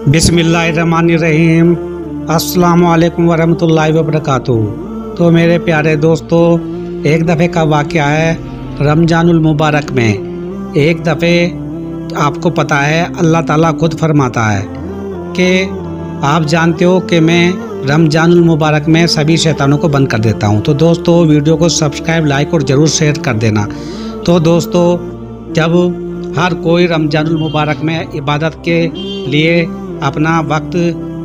बिस्मिल्लाहिर्रहमानिर्रहीम। अस्सलामुअलैकुम वरहमतुल्लाहि वबरकातुहू। तो मेरे प्यारे दोस्तों, एक दफ़े का वाक़या है रमज़ानुल मुबारक में। एक दफ़े आपको पता है अल्लाह ताला खुद फरमाता है कि आप जानते हो कि मैं रमज़ानुल मुबारक में सभी शैतानों को बंद कर देता हूँ। तो दोस्तों, वीडियो को सब्सक्राइब, लाइक और ज़रूर शेयर कर देना। तो दोस्तों, जब हर कोई रमज़ानुल मुबारक में इबादत के लिए अपना वक्त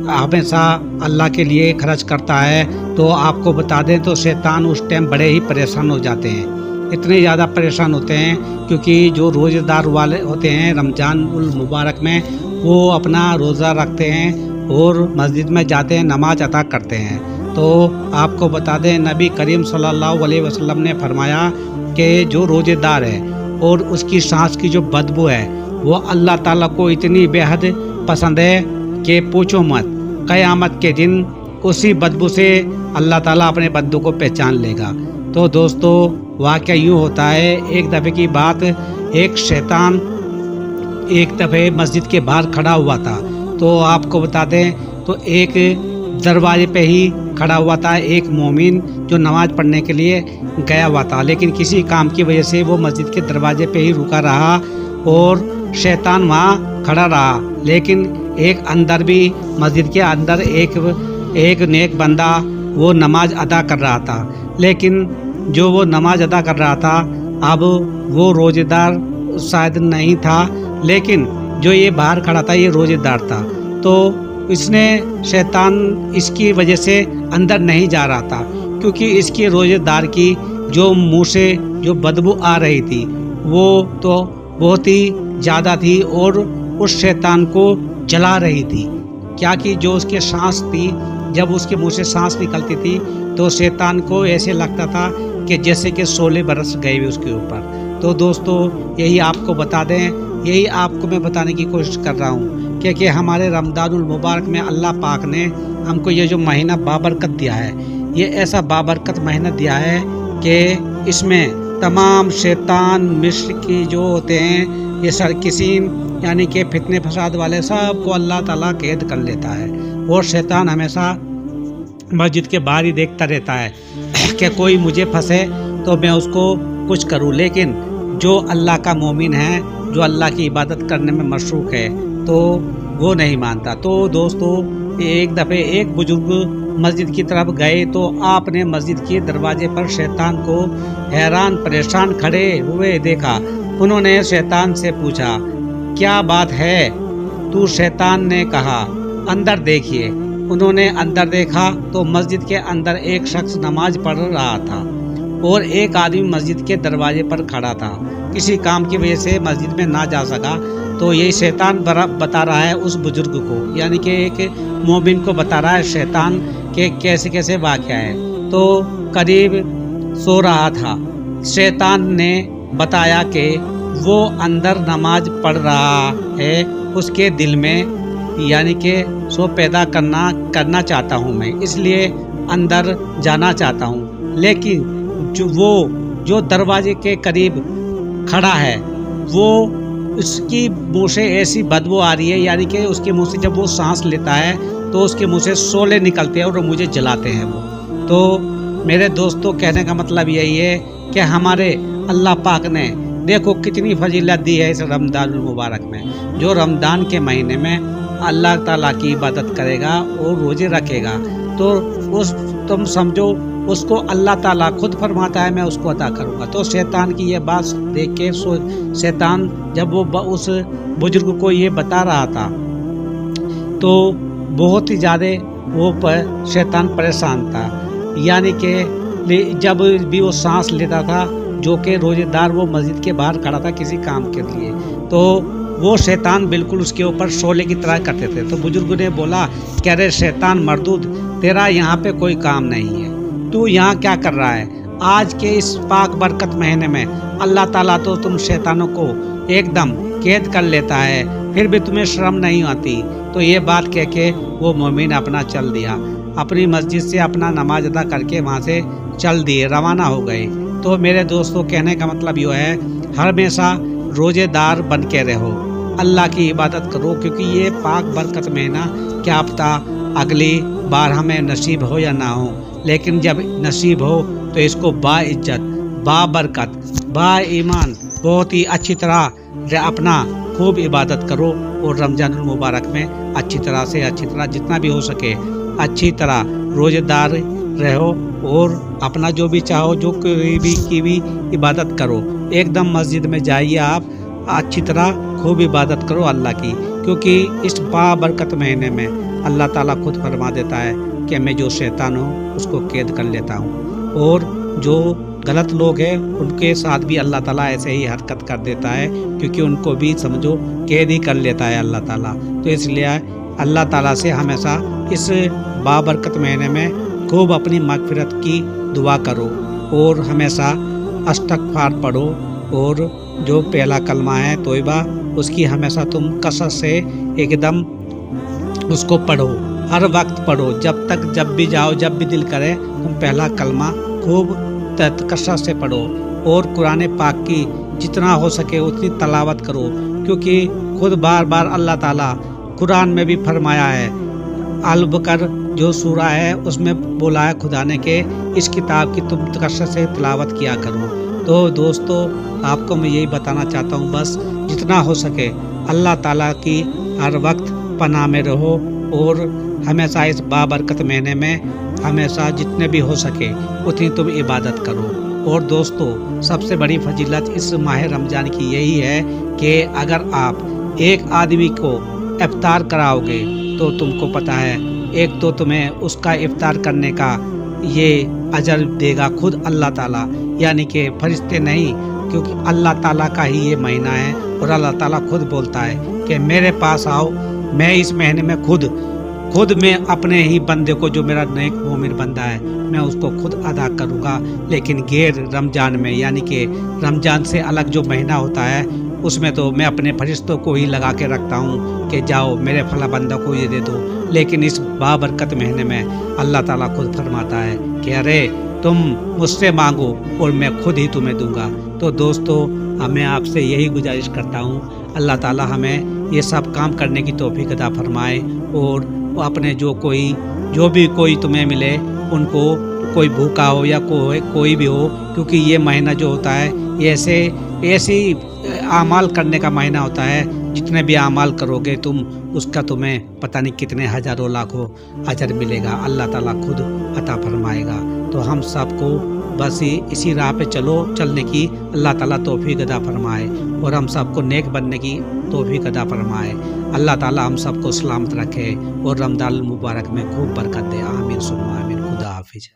हमेशा अल्लाह के लिए खर्च करता है, तो आपको बता दें तो शैतान उस टाइम बड़े ही परेशान हो जाते हैं। इतने ज़्यादा परेशान होते हैं क्योंकि जो रोज़ेदार वाले होते हैं रमज़ानुल मुबारक में, वो अपना रोज़ा रखते हैं और मस्जिद में जाते हैं, नमाज अदा करते हैं। तो आपको बता दें नबी करीम सल्लल्लाहु अलैहि वसल्लम ने फरमाया कि जो रोज़ेदार है और उसकी सांस की जो बदबू है वो अल्लाह ताला को इतनी बेहद पसंद है कि पूछो मत। क़यामत के दिन उसी बदबू से अल्लाह ताला अपने बंदों को पहचान लेगा। तो दोस्तों, वाक़या यूँ होता है, एक दफ़े की बात, एक शैतान एक दफ़े मस्जिद के बाहर खड़ा हुआ था। तो आपको बता दें तो एक दरवाजे पे ही खड़ा हुआ था एक मोमिन जो नमाज़ पढ़ने के लिए गया हुआ था, लेकिन किसी काम की वजह से वो मस्जिद के दरवाजे पे ही रुका रहा और शैतान वहाँ खड़ा रहा। लेकिन एक अंदर भी मस्जिद के अंदर एक नेक बंदा वो नमाज अदा कर रहा था, लेकिन जो वो नमाज अदा कर रहा था, अब वो रोज़ेदार शायद नहीं था, लेकिन जो ये बाहर खड़ा था ये रोज़ेदार था। तो इसने शैतान इसकी वजह से अंदर नहीं जा रहा था क्योंकि इसके रोज़ेदार की जो मुँह से जो बदबू आ रही थी वो तो बहुत ही ज़्यादा थी और उस शैतान को जला रही थी। क्या कि जो उसके सांस थी, जब उसके मुंह से सांस निकलती थी तो शैतान को ऐसे लगता था कि जैसे कि 16 बरस गए हुए उसके ऊपर। तो दोस्तों, यही आपको बता दें, यही आपको मैं बताने की कोशिश कर रहा हूँ कि हमारे रमज़ानुल मुबारक में अल्लाह पाक ने हमको ये जो महीना बाबरकत दिया है, ये ऐसा बाबरकत महीना दिया है कि इसमें तमाम शैतान मिस्र की जो होते हैं, ये सरकिसीन यानी कि फितने फसाद वाले, सब को अल्लाह ताला कैद कर लेता है। और शैतान हमेशा मस्जिद के बाहर ही देखता रहता है कि कोई मुझे फंसे तो मैं उसको कुछ करूं, लेकिन जो अल्लाह का मोमिन है, जो अल्लाह की इबादत करने में मशरूक है, तो वो नहीं मानता। तो दोस्तों, एक दफ़े एक बुजुर्ग मस्जिद की तरफ गए तो आपने मस्जिद के दरवाजे पर शैतान को हैरान परेशान खड़े हुए देखा। उन्होंने शैतान से पूछा, क्या बात है? तू शैतान ने कहा, अंदर देखिए। उन्होंने अंदर देखा तो मस्जिद के अंदर एक शख्स नमाज पढ़ रहा था और एक आदमी मस्जिद के दरवाजे पर खड़ा था। किसी काम की वजह से मस्जिद में ना जा सका, तो यही शैतान बता रहा है उस बुजुर्ग को, यानी कि एक मोमिन को बता रहा है शैतान के कैसे कैसे वाक़या है। तो करीब सो रहा था, शैतान ने बताया कि वो अंदर नमाज पढ़ रहा है, उसके दिल में यानी कि सो पैदा करना चाहता हूँ मैं, इसलिए अंदर जाना चाहता हूँ। लेकिन जो दरवाजे के करीब खड़ा है, वो उसकी मुँह से ऐसी बदबू आ रही है, यानी कि उसके मुँह से जब वो सांस लेता है तो उसके मुँह से शोले निकलते हैं और मुझे जलाते हैं वो। तो मेरे दोस्तों, कहने का मतलब यही है कि हमारे अल्लाह पाक ने देखो कितनी फजीलत दी है इस रमज़ानुल मुबारक में। जो रमज़ान के महीने में अल्लाह ताला की इबादत करेगा और रोज़े रखेगा, तो तुम समझो उसको अल्लाह ताला खुद फरमाता है मैं उसको अता करूँगा। तो शैतान की ये बात देख के शैतान जब वो उस बुजुर्ग को ये बता रहा था तो बहुत ही ज़्यादा वो शैतान परेशान था, यानी कि जब भी वो सांस लेता था, जो कि रोज़ेदार वो मस्जिद के बाहर खड़ा था किसी काम के लिए, तो वो शैतान बिल्कुल उसके ऊपर शोले की तरह करते थे। तो बुजुर्ग ने बोला कि अरे शैतान मरदूद, तेरा यहाँ पे कोई काम नहीं है, तू यहाँ क्या कर रहा है? आज के इस पाक बरकत महीने में अल्लाह ताला तो तुम शैतानों को एकदम कैद कर लेता है, फिर भी तुम्हें शर्म नहीं आती। तो ये बात कह के वो मोमिन अपना चल दिया, अपनी मस्जिद से अपना नमाज अदा करके वहाँ से चल दिए, रवाना हो गए। तो मेरे दोस्तों, कहने का मतलब ये है हमेशा रोज़ेदार बन के रहो, اللہ کی عبادت کرو، کیونکہ یہ پاک برکت مہینہ کیا پتہ اگلی بار ہمیں نصیب ہو یا نہ ہو، لیکن جب نصیب ہو تو اس کو با عزت، با برکت، با ایمان بہت ہی اچھی طرح اپنا خوب عبادت کرو، اور رمضان المبارک میں اچھی طرح جتنا بھی ہو سکے اچھی طرح روزے دار رہو، اور اپنا جو بھی چاہو جو کی بھی عبادت کرو۔ ایک دم مسجد میں جائیے، آپ اچھی طرح خوب عبادت کرو اللہ کی، کیونکہ اس بابرکت مہینے میں اللہ تعالیٰ خود فرما دیتا ہے کہ میں جو شیطان ہوں اس کو قید کر لیتا ہوں، اور جو غلط لوگ ہیں ان کے ساتھ بھی اللہ تعالیٰ ایسے ہی حرکت کر دیتا ہے، کیونکہ ان کو بھی سمجھو قید ہی کر لیتا ہے اللہ تعالیٰ۔ تو اس لیے اللہ تعالیٰ سے ہمیشہ اس بابرکت مہینے میں خوب اپنی مغفرت کی دعا کرو، اور ہمیشہ استغفار پڑھو، اور جو پہلا کلمہ ہے توبہ اس کی ہمیشہ تم کثرت سے ایک دم اس کو پڑھو، ہر وقت پڑھو، جب بھی جاؤ، جب بھی دل کرے تم پہلا کلمہ خوب کثرت سے پڑھو، اور قرآن پاک کی جتنا ہو سکے اتنی تلاوت کرو، کیونکہ خود بار بار اللہ تعالیٰ قرآن میں بھی فرمایا ہے، البقر جو سورہ ہے اس میں بولا ہے خدا نے کہ اس کتاب کی تم کثرت سے تلاوت کیا کرو۔ تو دوستو آپ کو میں یہی بتانا چاہتا ہوں، بس جتنا ہو سکے اللہ تعالیٰ کی ہر وقت پناہ میں رہو، اور ہمیشہ اس بابرکت مہینے میں ہمیشہ جتنے بھی ہو سکے اتنی تم عبادت کرو۔ اور دوستو سب سے بڑی فضیلت اس ماہ رمضان کی یہی ہے کہ اگر آپ ایک آدمی کو افطار کراؤ گے تو تم کو پتہ ہے ایک تو تمہیں اس کا افطار کرنے کا یہ اجر دے گا خود اللہ تعالیٰ، یعنی کہ فرشتے نہیں، کیونکہ اللہ تعالیٰ کا ہی یہ مہینہ ہے، اور اللہ تعالیٰ خود بولتا ہے کہ میرے پاس آؤ، میں اس مہینے میں خود میں اپنے ہی بندے کو جو میرا نیک مومن بندہ ہے میں اس کو خود ادا کروں گا، لیکن غیر رمضان میں، یعنی کہ رمضان سے الگ جو مہینہ ہوتا ہے اس میں تو میں اپنے فرشتوں کو ہی لگا کے رکھتا ہوں کہ جاؤ میرے فلاں بندہ کو یہ دے دو، لیکن اس بابرکت مہینے میں اللہ تعالیٰ خود فرماتا ہے کہ ارے تم مجھ سے مانگو اور میں خود ہی تمہیں دوں گا۔ تو دوستو میں آپ سے یہی گزارش کرتا ہوں، اللہ تعالیٰ ہمیں یہ سب کام کرنے کی توفیق عطا فرمائے، اور اپنے جو بھی کوئی تمہیں ملے ان کو، کوئی بھوکا ہو یا کوئی بھی ہو، کیونکہ یہ مہینہ جو ہوتا ہے یہ ایسی اعمال کرنے کا مہینہ ہوتا ہے، جتنے بھی اعمال کرو گے تم اس کا تمہیں پتہ نہیں کتنے ہزاروں لاکھوں اجر ملے گا، اللہ تعالیٰ خود عطا فرمائے گا۔ تو ہم سب کو بس اسی راہ پہ چلنے کی اللہ تعالیٰ توفیق عطا فرمائے، اور ہم سب کو نیک بننے کی توفیق عطا فرمائے۔ اللہ تعالیٰ ہم سب کو سلامت رکھے اور رمضان المبارک میں خوب برکت دے، آمین ثم آمین۔ خدا حافظ۔